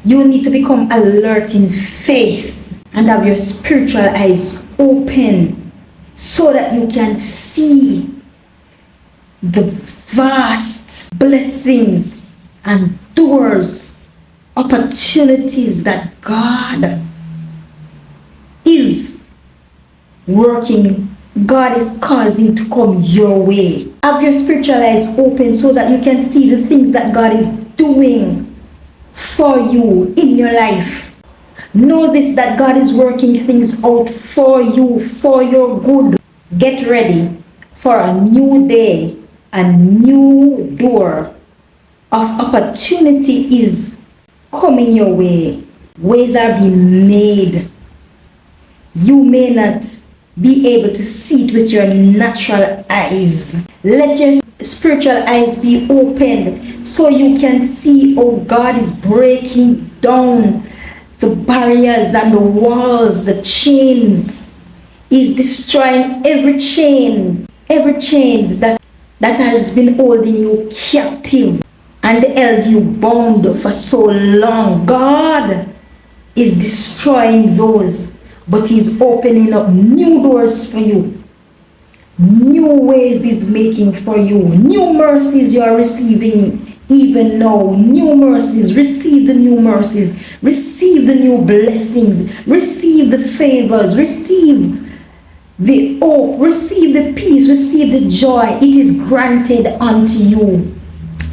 You need to become alert in faith and have your spiritual eyes open so that you can see the vast blessings and doors, opportunities that God is working, God is causing to come your way. Have your spiritual eyes open so that you can see the things that God is doing for you in your life. Know this, that God is working things out for you, for your good. Get ready for a new day, a new door of opportunity is coming your way. Ways are being made. You may not be able to see it with your natural eyes. Let your spiritual eyes be opened so you can see how God is breaking down the barriers and the walls, the chains. He's destroying every chains that has been holding you captive and held you bound for so long. God is destroying those, but He's opening up new doors for you. New ways He's making for you. New mercies you are receiving even now. New mercies. Receive the new mercies. Receive the new blessings. Receive the favors. Receive the hope. Receive the peace. Receive the joy. It is granted unto you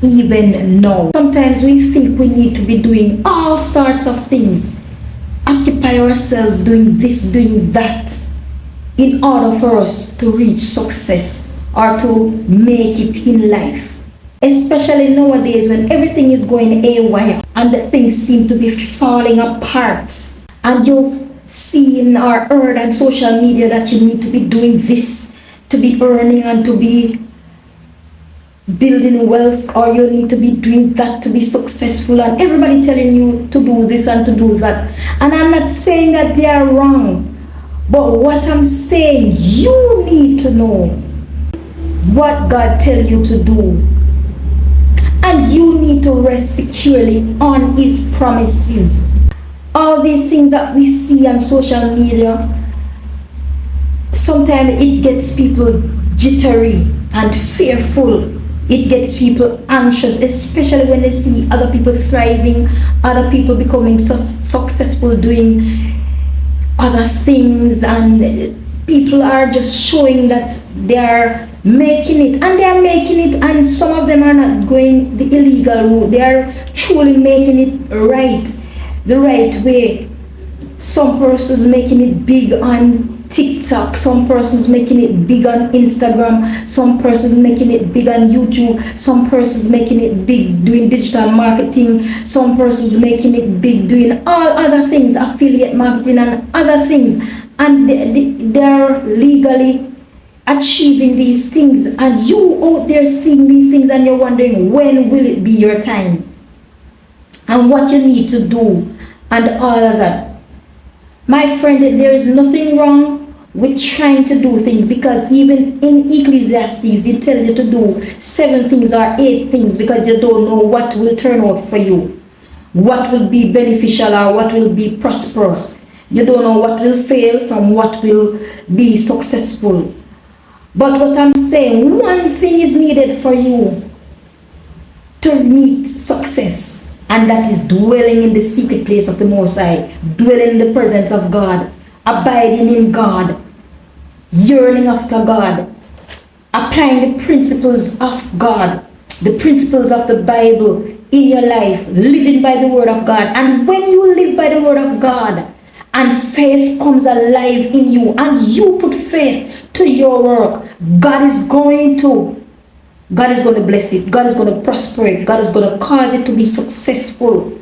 even now. Sometimes we think we need to be doing all sorts of things. Occupy ourselves doing this, doing that, in order for us to reach success or to make it in life. Especially nowadays when everything is going haywire and the things seem to be falling apart. And you've seen or heard on social media that you need to be doing this to be earning and to be building wealth, or you need to be doing that to be successful, and everybody telling you to do this and to do that. And I'm not saying that they are wrong, but what I'm saying, you need to know what God tells you to do, and you need to rest securely on His promises. All these things that we see on social media, sometimes it gets people jittery and fearful. It gets people anxious, especially when they see other people thriving, other people becoming successful, doing other things, and people are just showing that they are making it, and they are making it, and some of them are not going the illegal route. They are truly making it right, the right way. Some persons making it big on TikTok, some persons making it big on Instagram, some persons making it big on YouTube, some persons making it big doing digital marketing, some persons making it big doing all other things, affiliate marketing and other things, and they're legally achieving these things, and you out there seeing these things and you're wondering, when will it be your time and what you need to do and all of that. My friend, there is nothing wrong with trying to do things, because even in Ecclesiastes it tells you to do 7 things or 8 things, because you don't know what will turn out for you, what will be beneficial or what will be prosperous. You don't know what will fail from what will be successful. But what I'm saying, one thing is needed for you to meet success, and that is dwelling in the secret place of the Most High, dwelling in the presence of God, abiding in God, yearning after God, applying the principles of God, the principles of the Bible in your life, living by the Word of God. And when you live by the Word of God, and faith comes alive in you, and you put faith to your work, God is going to bless it. God is going to prosper it. God is going to cause it to be successful.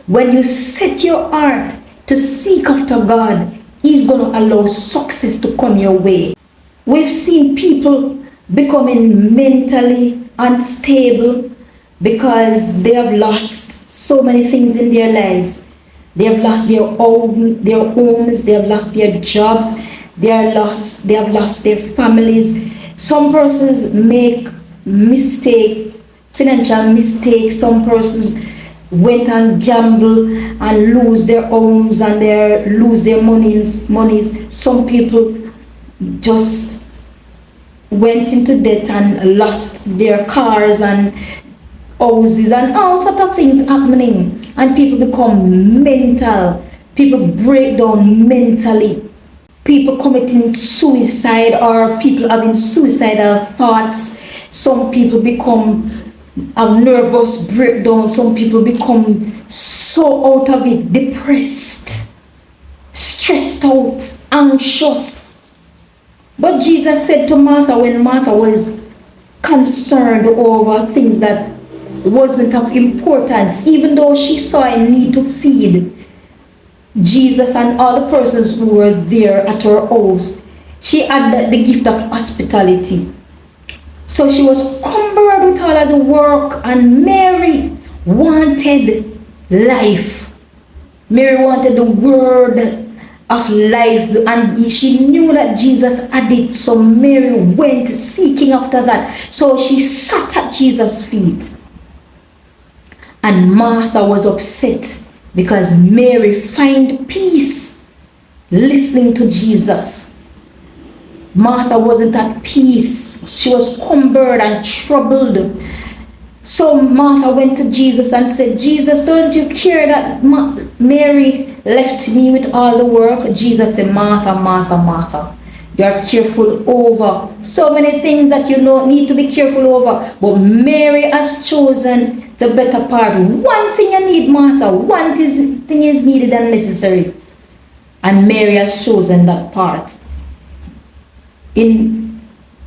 When you set your heart to seek after God, He's going to allow success to come your way. We've seen people becoming mentally unstable because they have lost so many things in their lives. They have lost their homes, they have lost their jobs, they have lost their families. Some persons make financial mistakes. Some persons went and gamble and lose their homes and lose their monies. Some people just went into debt and lost their cars and houses and all sorts of things happening, and people become mental. People break down mentally. People committing suicide or people having suicidal thoughts. Some people become a nervous breakdown. Some people become so out of it, depressed, stressed out, anxious. But Jesus said to Martha, when Martha was concerned over things that wasn't of importance, even though she saw a need to feed Jesus and all the persons who were there at her house, she had the gift of hospitality. So she was cumbered with all of the work, and Mary wanted life. Mary wanted the word of life, and she knew that Jesus had it, so Mary went seeking after that. So she sat at Jesus' feet. And Martha was upset because Mary found peace listening to Jesus. Martha wasn't at peace. She was cumbered and troubled. So Martha went to Jesus and said, Jesus, don't you care that Mary left me with all the work? Jesus said, Martha, Martha, Martha, you are careful over so many things that you don't need to be careful over. But Mary has chosen the better part. One thing you need, Martha. One thing is needed and necessary. And Mary has chosen that part. In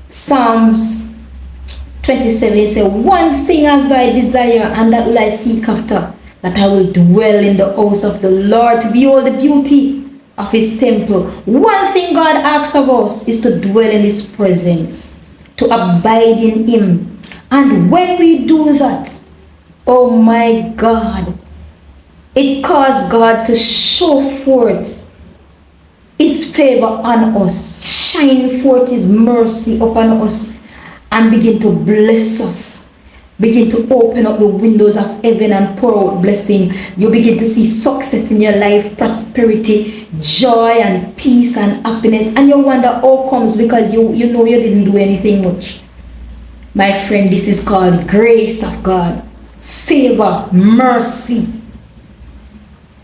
Psalms 27, it says, one thing have I desire, and that will I seek after, that I will dwell in the house of the Lord, to behold the beauty of his temple. One thing God asks of us is to dwell in his presence, to abide in him. And when we do that, oh my God, it caused God to show forth his favor on us, shine forth his mercy upon us, and begin to bless us. Begin to open up the windows of heaven and pour out blessing. You begin to see success in your life, prosperity, joy and peace and happiness. And you wonder how comes, because you know you didn't do anything much. My friend, this is called grace of God, favor, mercy.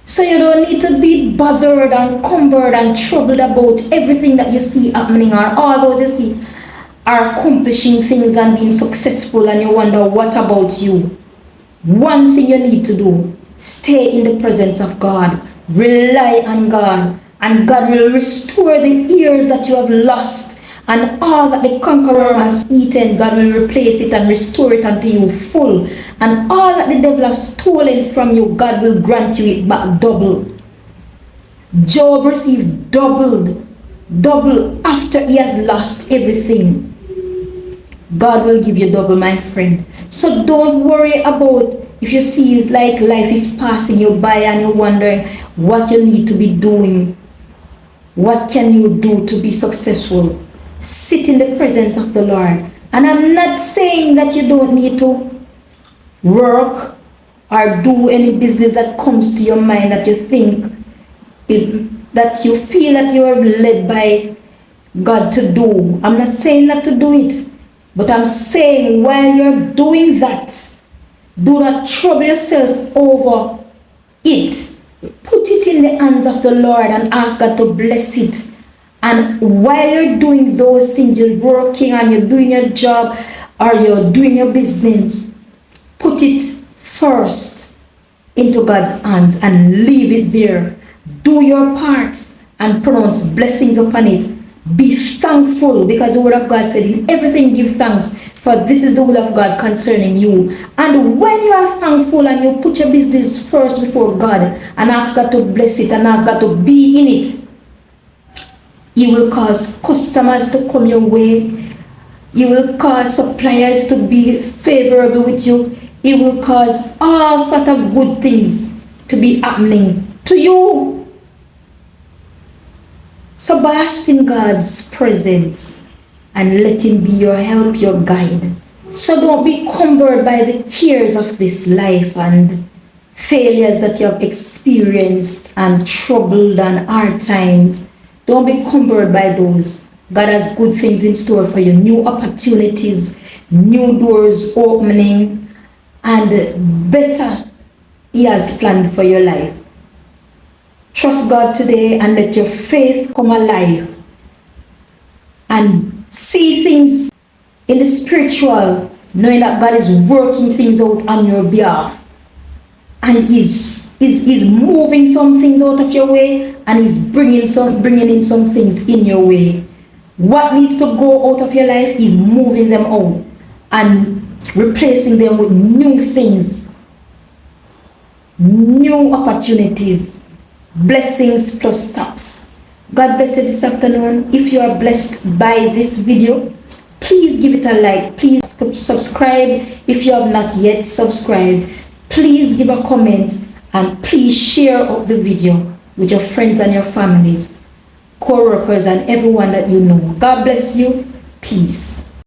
So you don't need to be bothered and cumbered and troubled about everything that you see happening, or all those you see are accomplishing things and being successful, and you wonder, what about you? One thing you need to do, stay in the presence of God, rely on God, and God will restore the years that you have lost, and all that the conqueror has eaten, God will replace it and restore it unto you full, and all that the devil has stolen from you, God will grant you it back double. Job received double after he has lost everything. God will give you double, my friend. So don't worry about if you see it's like life is passing you by and you're wondering what you need to be doing. What can you do to be successful? Sit in the presence of the Lord. And I'm not saying that you don't need to work or do any business that comes to your mind that you think that you feel that you are led by God to do. I'm not saying not to do it. But I'm saying while you're doing that, do not trouble yourself over it. Put it in the hands of the Lord and ask God to bless it. And while you're doing those things, you're working and you're doing your job or you're doing your business, put it first into God's hands and leave it there. Do your part and pronounce blessings upon it. Be thankful, because the word of God said, in everything give thanks, for this is the will of God concerning you. And when you are thankful and you put your business first before God and ask God to bless it and ask God to be in it, He will cause customers to come your way. He will cause suppliers to be favorable with you. He will cause all sorts of good things to be happening to you. So bask in God's presence and let Him be your help, your guide. So don't be cumbered by the cares of this life and failures that you have experienced and troubled and hard times. Don't be cumbered by those. God has good things in store for you, new opportunities, new doors opening, and better He has planned for your life. Trust God today and let your faith come alive and see things in the spiritual, knowing that God is working things out on your behalf and is moving some things out of your way and is bringing in some things in your way. What needs to go out of your life is moving them out and replacing them with new things, new opportunities, blessings plus stocks. God bless you this afternoon. If you are blessed by this video, please give it a like. Please subscribe if you have not yet subscribed. Please give a comment and please share up the video with your friends and your families, co-workers and everyone that you know. God bless you. Peace.